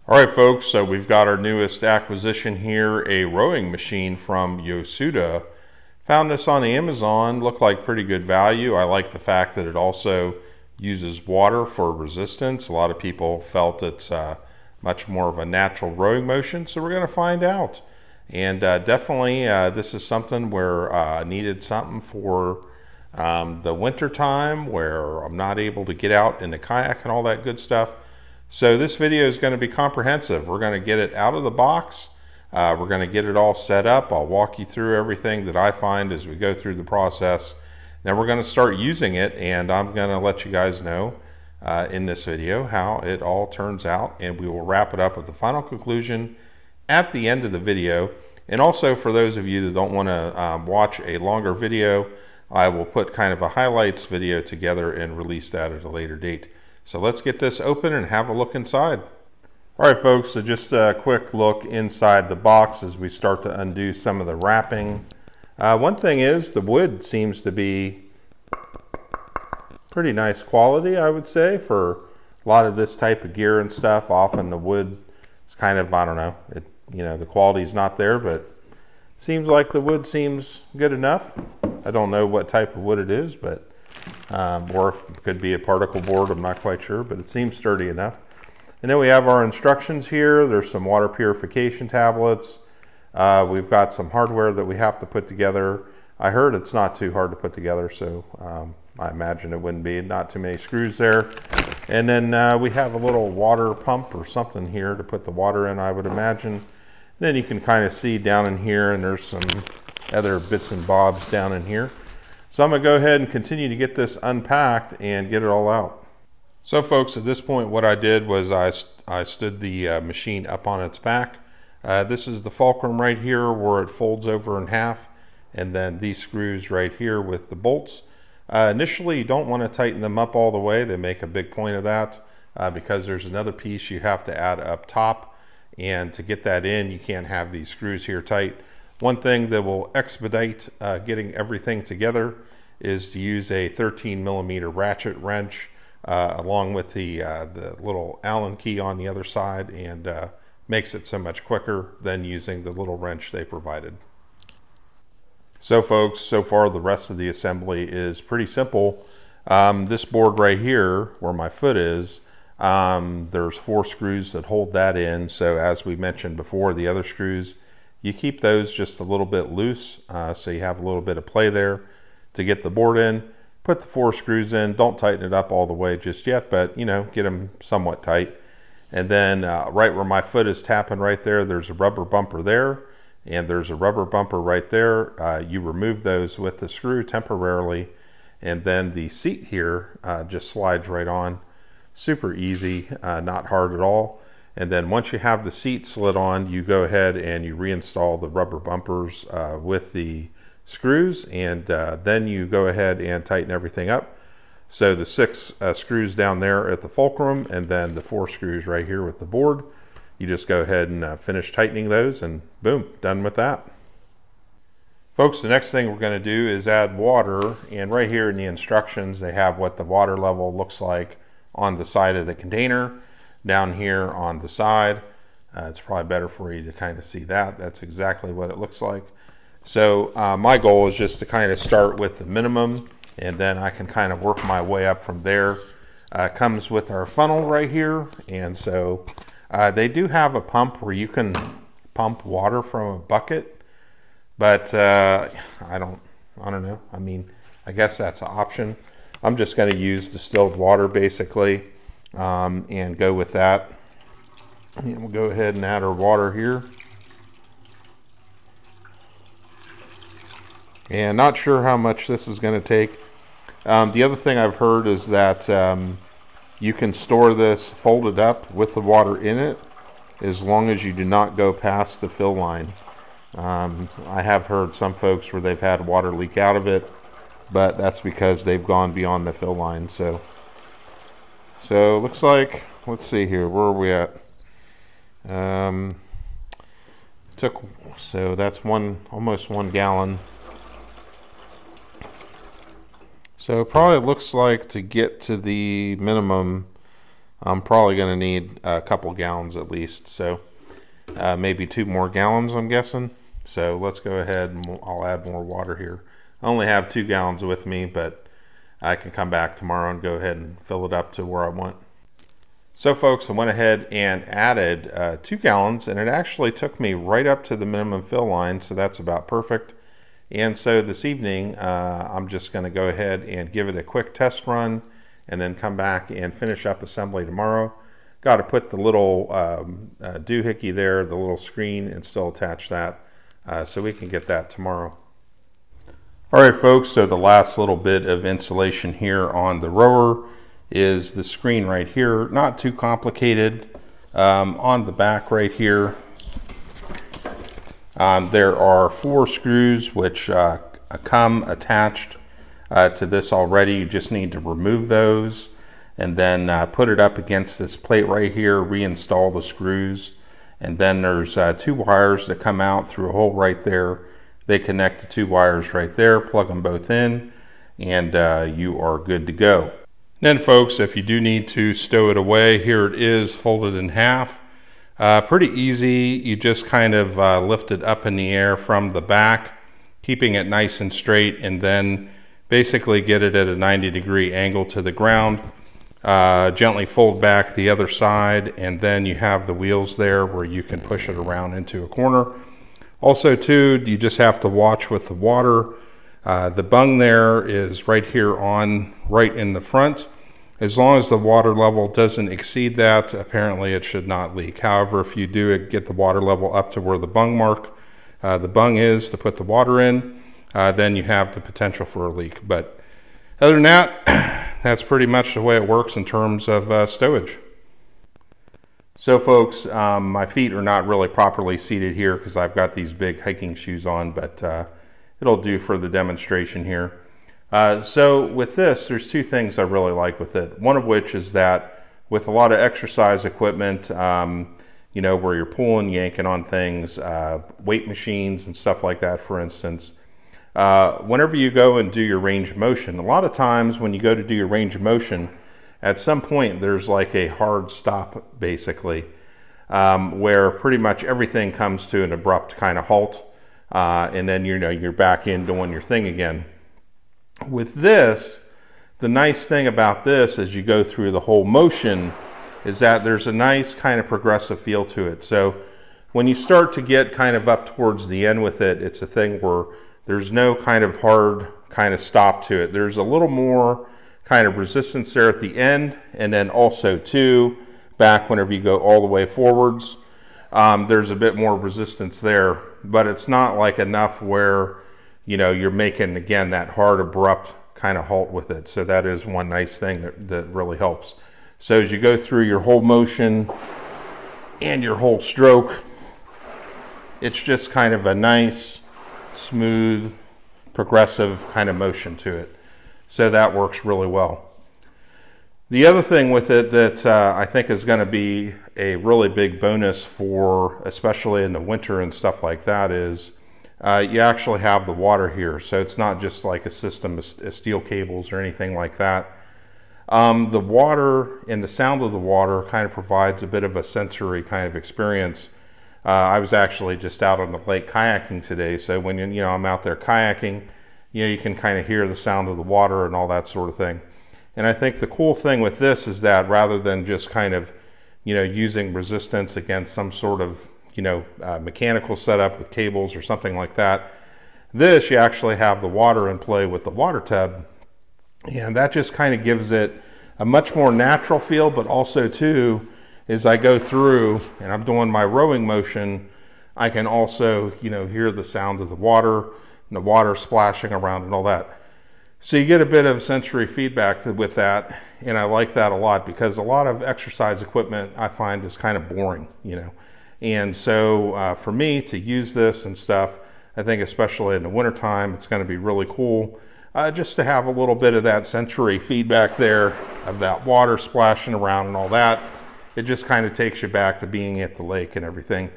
All right, folks, so we've got our newest acquisition here, a rowing machine from Yosuda. Found this on Amazon, looked like pretty good value. I like the fact that it also uses water for resistance. A lot of people felt it's much more of a natural rowing motion, so we're going to find out. And definitely this is something where I needed something for the winter time where I'm not able to get out in the kayak and all that good stuff. So this video is going to be comprehensive. We're going to get it out of the box. We're going to get it all set up. I'll walk you through everything that I find as we go through the process. Then we're going to start using it, and I'm going to let you guys know in this video how it all turns out, and we will wrap it up with the final conclusion at the end of the video. And also, for those of you that don't want to watch a longer video, I will put kind of a highlights video together and release that at a later date. So let's get this open and have a look inside. All right, folks, so just a quick look inside the box as we start to undo some of the wrapping. One thing is the wood seems to be pretty nice quality, I would say, for a lot of this type of gear and stuff. Often the wood is kind of, I don't know, the quality's not there, but seems like the wood seems good enough. I don't know what type of wood it is, but or if it could be a particle board, I'm not quite sure, but it seems sturdy enough. And then we have our instructions here. There's some water purification tablets. We've got some hardware that we have to put together. I heard it's not too hard to put together, so I imagine it wouldn't be. Not too many screws there. And then we have a little water pump or something here to put the water in, I would imagine. And then you can kind of see down in here, and there's some other bits and bobs down in here. So I'm going to go ahead and continue to get this unpacked and get it all out. So folks, at this point what I did was I stood the machine up on its back. This is the fulcrum right here where it folds over in half, and then these screws right here with the bolts. Initially you don't want to tighten them up all the way. They make a big point of that because there's another piece you have to add up top, and to get that in you can't have these screws here tight. One thing that will expedite getting everything together is to use a 13mm ratchet wrench along with the little Allen key on the other side, and makes it so much quicker than using the little wrench they provided. So folks, so far the rest of the assembly is pretty simple. This board right here where my foot is, there's 4 screws that hold that in. So as we mentioned before, the other screws, you keep those just a little bit loose, so you have a little bit of play there to get the board in. Put the 4 screws in. Don't tighten it up all the way just yet, but get them somewhat tight. And then right where my foot is tapping right there, there's a rubber bumper there, and there's a rubber bumper right there. You remove those with the screw temporarily, and then the seat here just slides right on. Super easy, not hard at all. And then once you have the seat slid on, you go ahead and you reinstall the rubber bumpers with the screws, and then you go ahead and tighten everything up. So the 6 screws down there at the fulcrum, and then the 4 screws right here with the board, you just go ahead and finish tightening those, and boom, done with that. Folks, the next thing we're going to do is add water, and right here in the instructions they have what the water level looks like on the side of the container. Down here on the side, it's probably better for you to kind of see that. That's exactly what it looks like. So my goal is just to kind of start with the minimum, and then I can kind of work my way up from there. Comes with our funnel right here, and so they do have a pump where you can pump water from a bucket, but I don't know. I mean, I guess that's an option. I'm just going to use distilled water basically. And go with that, and we'll go ahead and add our water here. And not sure how much this is going to take. The other thing I've heard is that you can store this folded up with the water in it as long as you do not go past the fill line. I have heard some folks where they've had water leak out of it, but that's because they've gone beyond the fill line. So looks like, let's see here, where are we at? So that's almost 1 gallon. So it probably looks like to get to the minimum I'm probably going to need a couple gallons at least, so maybe 2 more gallons, I'm guessing. So let's go ahead and I'll add more water here. I only have 2 gallons with me, but I can come back tomorrow and go ahead and fill it up to where I want. So folks, I went ahead and added 2 gallons, and it actually took me right up to the minimum fill line, so that's about perfect. And so this evening, I'm just going to go ahead and give it a quick test run and then come back and finish up assembly tomorrow. Got to put the little doohickey there, the little screen, and still attach that so we can get that tomorrow. All right, folks, so the last little bit of insulation here on the rower is the screen right here. Not too complicated. On the back right here, there are 4 screws which come attached to this already. You just need to remove those and then put it up against this plate right here, reinstall the screws, and then there's 2 wires that come out through a hole right there. They connect the 2 wires right there, plug them both in, and you are good to go. Then folks, if you do need to stow it away, here it is folded in half. Pretty easy. You just kind of lift it up in the air from the back, keeping it nice and straight, and then basically get it at a 90-degree angle to the ground. Gently fold back the other side, and then you have the wheels there where you can push it around into a corner. Also too, you just have to watch with the water. The bung there is right here on, right in the front. As long as the water level doesn't exceed that, apparently it should not leak. However, if you do get the water level up to where the bung is to put the water in, then you have the potential for a leak. But other than that, that's pretty much the way it works in terms of stowage. So folks, my feet are not really properly seated here because I've got these big hiking shoes on, but it'll do for the demonstration here. So with this, there's 2 things I really like with it. One of which is that with a lot of exercise equipment, you know, where you're pulling, yanking on things, weight machines and stuff like that, for instance, whenever you go and do your range of motion, a lot of times when you go to do your range of motion, at some point there's like a hard stop basically, where pretty much everything comes to an abrupt kind of halt, and then you're back in doing your thing again. With this, the nice thing about this as you go through the whole motion is that there's a nice kind of progressive feel to it. So when you start to get kind of up towards the end with it, it's a thing where there's no kind of hard kind of stop to it. There's a little more kind of resistance there at the end, and then also too, back whenever you go all the way forwards, there's a bit more resistance there, but it's not like enough where, you know, you're making, again, that hard, abrupt kind of halt with it. So that is one nice thing that really helps. So as you go through your whole motion and your whole stroke, it's just kind of a nice, smooth, progressive kind of motion to it. So that works really well. The other thing with it that I think is going to be a really big bonus for, especially in the winter and stuff like that, is you actually have the water here. So it's not just like a system of steel cables or anything like that. The water and the sound of the water kind of provides a bit of a sensory kind of experience. I was actually just out on the lake kayaking today. So when I'm out there kayaking, you can kind of hear the sound of the water and all that sort of thing. And I think the cool thing with this is that rather than just kind of, using resistance against some sort of, mechanical setup with cables or something like that, this, you actually have the water in play with the water tub. And that just kind of gives it a much more natural feel, but also too, as I go through and I'm doing my rowing motion, I can also, hear the sound of the water and the water splashing around and all that. So you get a bit of sensory feedback with that, and I like that a lot because a lot of exercise equipment I find is kind of boring, And so for me to use this and stuff, I think especially in the wintertime, it's going to be really cool just to have a little bit of that sensory feedback there of that water splashing around and all that. It just kind of takes you back to being at the lake and everything,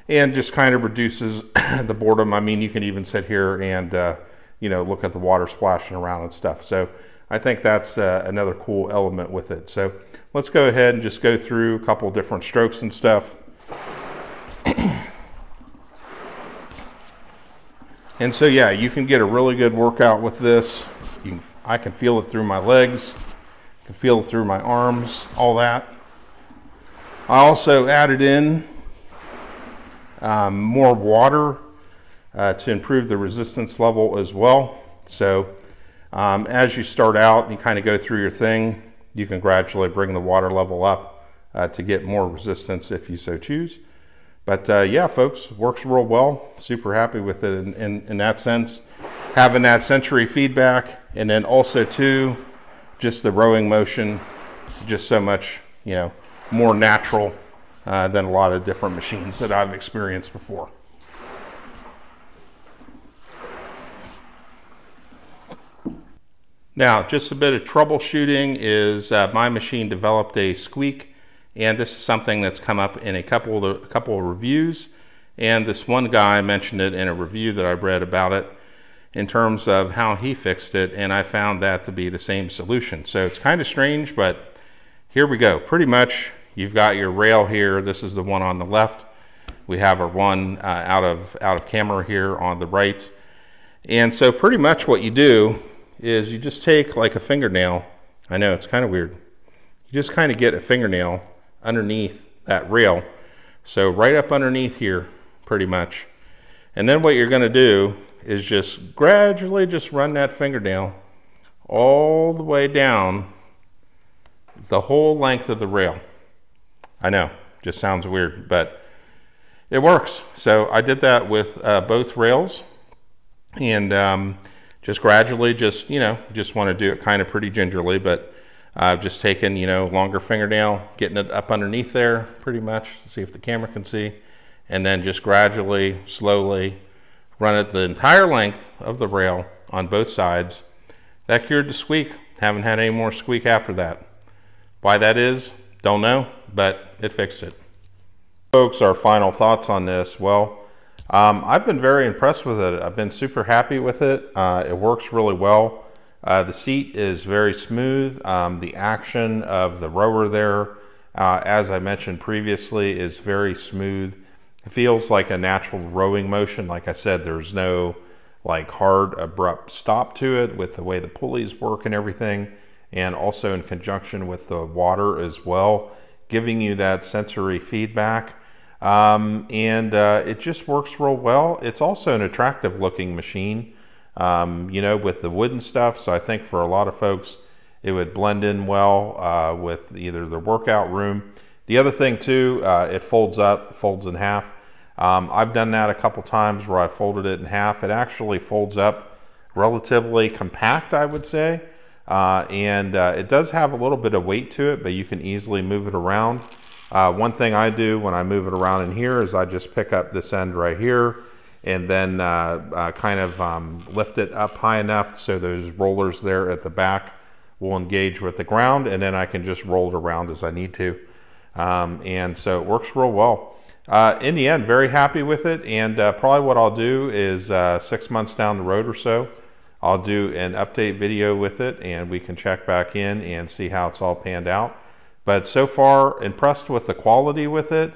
and just kind of reduces the boredom. I mean, you can even sit here and, look at the water splashing around and stuff. So I think that's another cool element with it. So let's go ahead and just go through a couple different strokes and stuff. And so yeah, you can get a really good workout with this. I can feel it through my legs, I can feel it through my arms, all that. I also added in more water to improve the resistance level as well. So as you start out and you kind of go through your thing, you can gradually bring the water level up to get more resistance if you so choose. But yeah, folks, works real well. Super happy with it in that sense. Having that sensory feedback, and then also too, just the rowing motion, just so much, you know, more natural than a lot of different machines that I've experienced before. Now, just a bit of troubleshooting is my machine developed a squeak. And this is something that's come up in a couple of reviews. And this one guy mentioned it in a review that I read about it in terms of how he fixed it. And I found that to be the same solution. So it's kind of strange, but here we go. Pretty much you've got your rail here. This is the one on the left. We have our one out of camera here on the right. And so pretty much what you do is you just take like a fingernail. I know it's kind of weird. You just kind of get a fingernail underneath that rail, so right up underneath here pretty much, and then what you're going to do is just gradually just run that fingernail all the way down the whole length of the rail. I know, just sounds weird, but it works. So I did that with both rails, and just gradually, just, you know, just want to do it kind of pretty gingerly, but I've just taken, you know, longer fingernail, getting it up underneath there pretty much, see if the camera can see, and then just gradually, slowly run it the entire length of the rail on both sides. That cured the squeak. Haven't had any more squeak after that. Why that is, don't know, but it fixed it. Folks, our final thoughts on this. Well, I've been very impressed with it. I've been super happy with it. It works really well. The seat is very smooth. The action of the rower there, as I mentioned previously, is very smooth. It feels like a natural rowing motion. Like I said, there's no like hard, abrupt stop to it with the way the pulleys work and everything, and also in conjunction with the water as well, giving you that sensory feedback. It just works real well. It's also an attractive looking machine. You know, with the wooden stuff. So I think for a lot of folks, it would blend in well with either the workout room. The other thing too, it folds up, folds in half. I've done that a couple times where I folded it in half. It actually folds up relatively compact, I would say. It does have a little bit of weight to it, but you can easily move it around. One thing I do when I move it around in here is I just pick up this end right here, and then kind of lift it up high enough so those rollers there at the back will engage with the ground, and then I can just roll it around as I need to. And so it works real well. In the end, very happy with it, and probably what I'll do is 6 months down the road or so, I'll do an update video with it, and we can check back in and see how it's all panned out. But so far, impressed with the quality with it.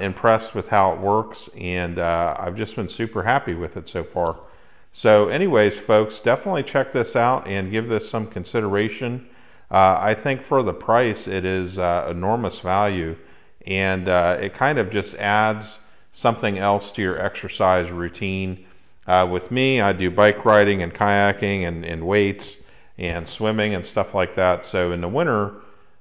Impressed with how it works, and I've just been super happy with it so far. So anyways, folks, definitely check this out and give this some consideration. I think for the price, it is enormous value, and it kind of just adds something else to your exercise routine. With me, I do bike riding and kayaking and weights and swimming and stuff like that. So in the winter,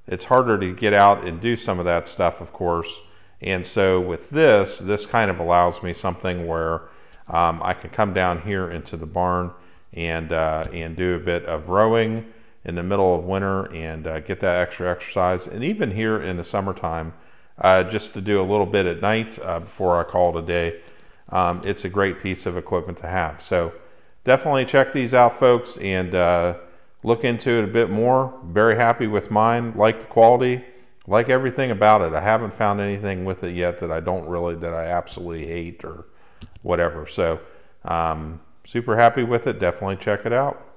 it's harder to get out and do some of that stuff, of course. And so with this kind of allows me something where I can come down here into the barn and do a bit of rowing in the middle of winter and get that extra exercise. And even here in the summertime, just to do a little bit at night before I call it a day, it's a great piece of equipment to have. So definitely check these out, folks, and look into it a bit more. Very happy with mine, like the quality. Like everything about it. I haven't found anything with it yet that I absolutely hate or whatever. So super happy with it. Definitely check it out.